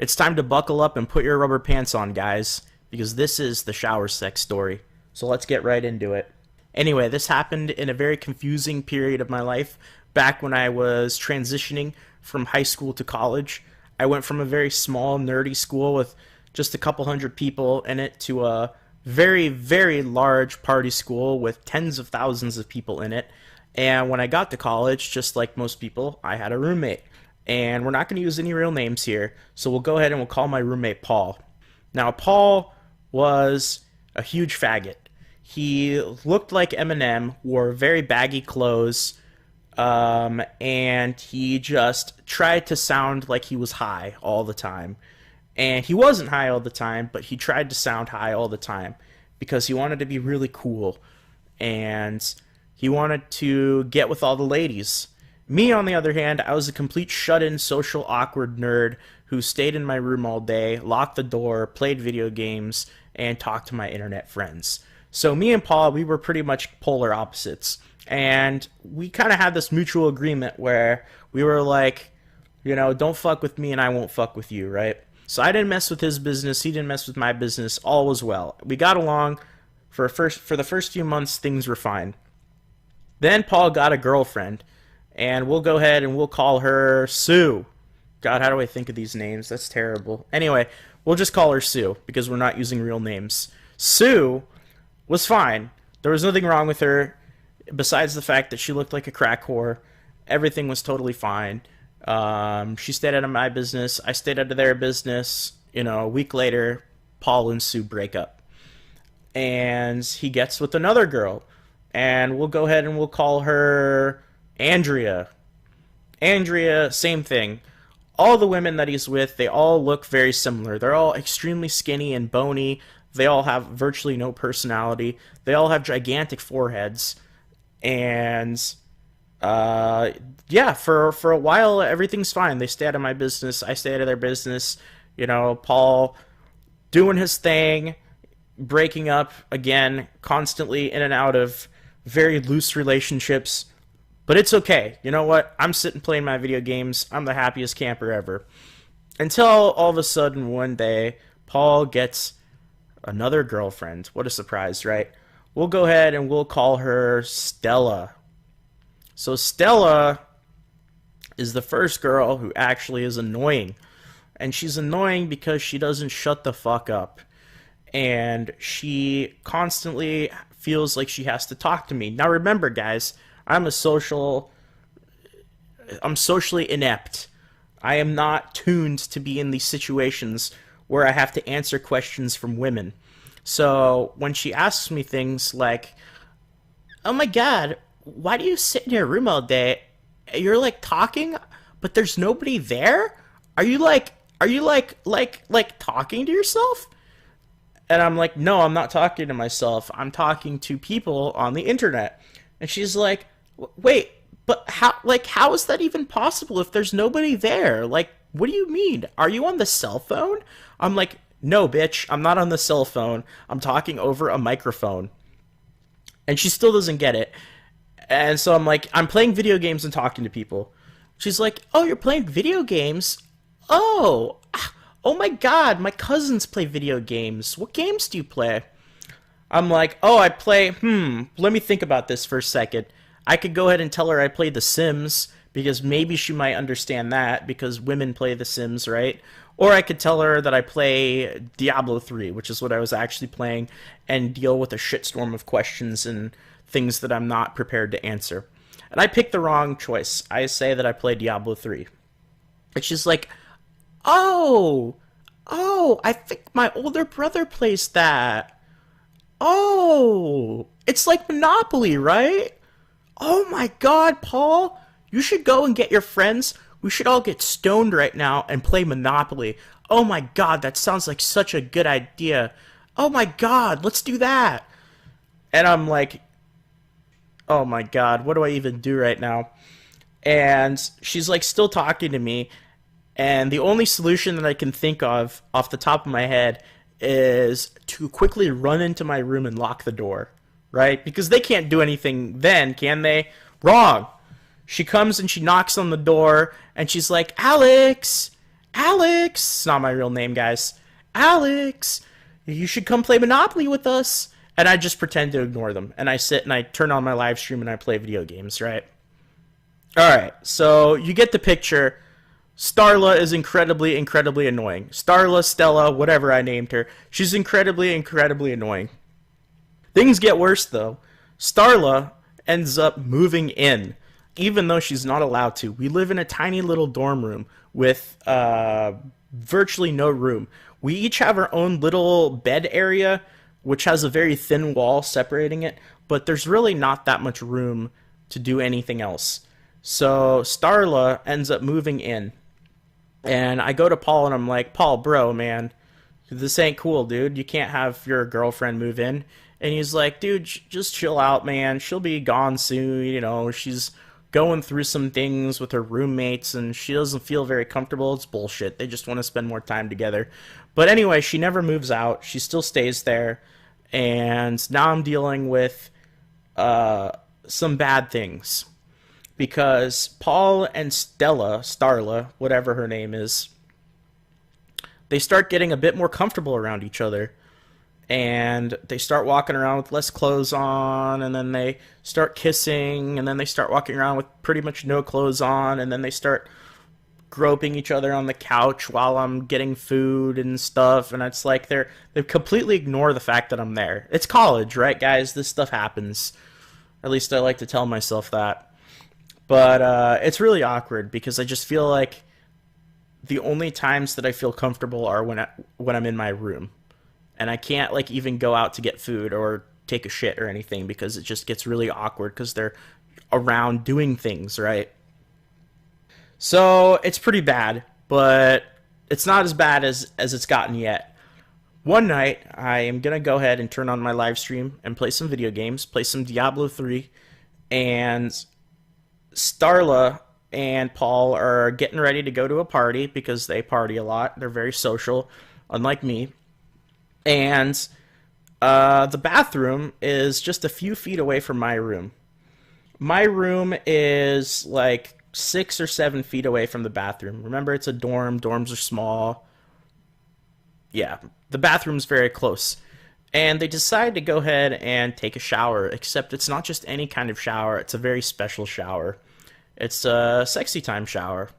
It's time to buckle up and put your rubber pants on, guys, because this is the shower sex story. So let's get right into it. Anyway, this happened in a very confusing period of my life back when I was transitioning from high school to college. I went from a very small, nerdy school with just a couple hundred people in it to a very, very large party school with tens of thousands of people in it. And when I got to college, just like most people, I had a roommate. And we're not going to use any real names here, so we'll go ahead and we'll call my roommate Paul. Now, Paul was a huge faggot. He looked like Eminem, wore very baggy clothes, and he just tried to sound like he was high all the time. And he wasn't high all the time, but he tried to sound high all the time because he wanted to be really cool and he wanted to get with all the ladies. Me, on the other hand, I was a complete shut-in, social, awkward nerd who stayed in my room all day, locked the door, played video games, and talked to my internet friends. So me and Paul, we were pretty much polar opposites. And we kind of had this mutual agreement where we were like, you know, don't fuck with me and I won't fuck with you, right? So I didn't mess with his business, he didn't mess with my business, all was well. We got along. For the first few months, things were fine. Then Paul got a girlfriend, and we'll go ahead and we'll call her Sue. God, how do I think of these names? That's terrible. Anyway, we'll just call her Sue because we're not using real names. Sue was fine. There was nothing wrong with her besides the fact that she looked like a crack whore. Everything was totally fine. She stayed out of my business. I stayed out of their business. You know, a week later, Paul and Sue break up. And he gets with another girl. And we'll go ahead and we'll call her Andrea. Andrea, same thing. All the women that he's with, they all look very similar. They're all extremely skinny and bony. They all have virtually no personality. They all have gigantic foreheads. And yeah, for a while everything's fine. They stay out of my business. I stay out of their business. You know, Paul doing his thing, breaking up again, constantly in and out of very loose relationships. But it's okay. You know what? I'm sitting playing my video games. I'm the happiest camper ever. Until all of a sudden one day, Paul gets another girlfriend. What a surprise, right? We'll go ahead and we'll call her Stella. So Stella is the first girl who actually is annoying. And she's annoying because she doesn't shut the fuck up. And she constantly feels like she has to talk to me. Now remember, guys, I'm socially inept. I am not tuned to be in these situations where I have to answer questions from women. So when she asks me things like, "Oh my god, why do you sit in your room all day? You're like talking, but there's nobody there? Are you like talking to yourself?" And I'm like, "No, I'm not talking to myself. I'm talking to people on the internet." And she's like, "Wait, but how is that even possible if there's nobody there? Like, what do you mean? Are you on the cell phone?" I'm like, "No, bitch, I'm not on the cell phone. I'm talking over a microphone." And she still doesn't get it. And so I'm like, "I'm playing video games and talking to people." She's like, "Oh, you're playing video games? Oh, oh my god, my cousins play video games. What games do you play?" I'm like, "Oh, I play, let me think about this for a second. I could go ahead and tell her I play The Sims, because maybe she might understand that, because women play The Sims, right? Or I could tell her that I play Diablo 3, which is what I was actually playing, and deal with a shitstorm of questions and things that I'm not prepared to answer." And I picked the wrong choice. I say that I play Diablo 3. And she's like, "Oh, I think my older brother plays that. Oh, it's like Monopoly, right? Oh my god, Paul, you should go and get your friends. We should all get stoned right now and play Monopoly. Oh my god, that sounds like such a good idea. Oh my god, let's do that." And I'm like, "Oh my god, what do I even do right now?" And she's like still talking to me. And the only solution that I can think of off the top of my head is to quickly run into my room and lock the door, right? Because they can't do anything then, can they? Wrong. She comes and she knocks on the door, and she's like, "Alex, Alex! It's not my real name, guys. Alex! You should come play Monopoly with us. And I just pretend to ignore them. And I sit and I turn on my live stream and I play video games, right? Alright, so you get the picture. Starla is incredibly, incredibly annoying. Starla, Stella, whatever I named her. She's incredibly, incredibly annoying. Things get worse, though. Starla ends up moving in, even though she's not allowed to. We live in a tiny little dorm room with virtually no room. We each have our own little bed area, which has a very thin wall separating it, but there's really not that much room to do anything else. So Starla ends up moving in. And I go to Paul and I'm like, Paul, bro, man, this ain't cool, dude. You can't have your girlfriend move in. And he's like, dude, just chill out, man. She'll be gone soon. You know, she's going through some things with her roommates and she doesn't feel very comfortable. It's bullshit. They just want to spend more time together. But anyway, she never moves out. She still stays there. And now I'm dealing with some bad things. Because Paul and Starla, whatever her name is, they start getting a bit more comfortable around each other. And they start walking around with less clothes on, and then they start kissing, and then they start walking around with pretty much no clothes on, and then they start groping each other on the couch while I'm getting food and stuff, and it's like they completely ignore the fact that I'm there. It's college, right, guys? This stuff happens. At least I like to tell myself that. But it's really awkward because I just feel like the only times that I feel comfortable are when I'm in my room. And I can't like even go out to get food or take a shit or anything because it just gets really awkward because they're around doing things, right? So it's pretty bad, but it's not as bad as it's gotten yet. One night, I am going to go ahead and turn on my live stream and play some video games, play some Diablo 3, and Starla and Paul are getting ready to go to a party because they party a lot. They're very social, unlike me. And the bathroom is just a few feet away from my room. My room is like 6 or 7 feet away from the bathroom. Remember, it's a dorm. Dorms are small. Yeah, the bathroom's very close. And they decide to go ahead and take a shower, except it's not just any kind of shower. It's a very special shower. It's a sexy time shower.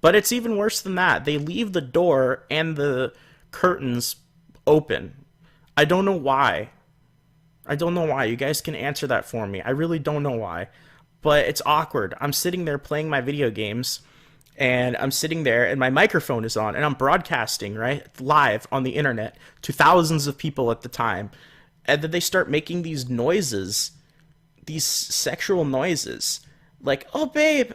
But it's even worse than that. They leave the door and the curtains open. I don't know why. I don't know why. You guys can answer that for me. I really don't know why. But it's awkward. I'm sitting there playing my video games, and I'm sitting there, and my microphone is on, and I'm broadcasting, right, live on the internet to thousands of people at the time. And then they start making these noises, these sexual noises, like, oh, babe,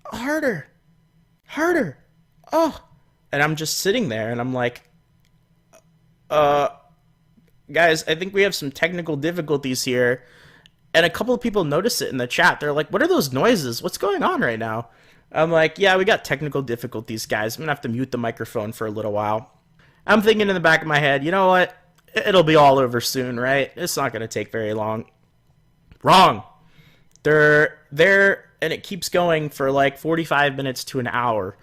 harder, harder, oh. And I'm just sitting there, and I'm like, guys, I think we have some technical difficulties here. And a couple of people notice it in the chat. They're like, what are those noises? What's going on right now? I'm like, yeah, we got technical difficulties, guys. I'm going to have to mute the microphone for a little while. I'm thinking in the back of my head, you know what? It'll be all over soon, right? It's not going to take very long. Wrong. They're there, and it keeps going for like 45 minutes to an hour.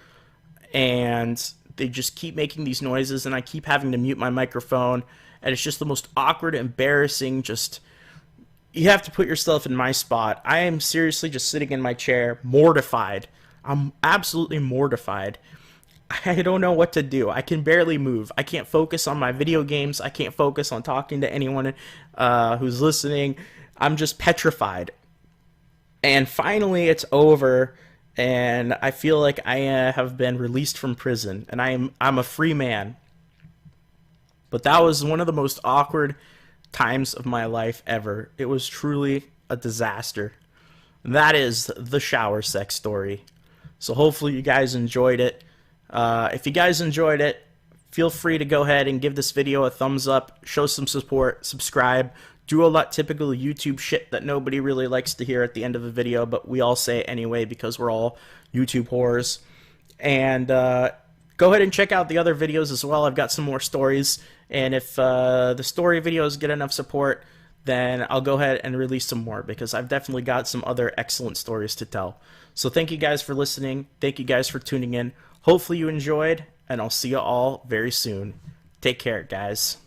And they just keep making these noises, and I keep having to mute my microphone. And it's just the most awkward, embarrassing, just... You have to put yourself in my spot. I am seriously just sitting in my chair, mortified. I'm absolutely mortified. I don't know what to do. I can barely move. I can't focus on my video games. I can't focus on talking to anyone who's listening. I'm just petrified. And finally, it's over, and I feel like I have been released from prison, and I'm a free man. But that was one of the most awkward times of my life ever. It was truly a disaster. That is the shower sex story. So hopefully you guys enjoyed it. If you guys enjoyed it, feel free to go ahead and give this video a thumbs up, show some support, subscribe, do a lot typical YouTube shit that nobody really likes to hear at the end of a video, but we all say it anyway because we're all YouTube whores. And go ahead and check out the other videos as well. I've got some more stories, and if the story videos get enough support, then I'll go ahead and release some more, because I've definitely got some other excellent stories to tell. So thank you guys for listening. Thank you guys for tuning in. Hopefully you enjoyed, and I'll see you all very soon. Take care, guys.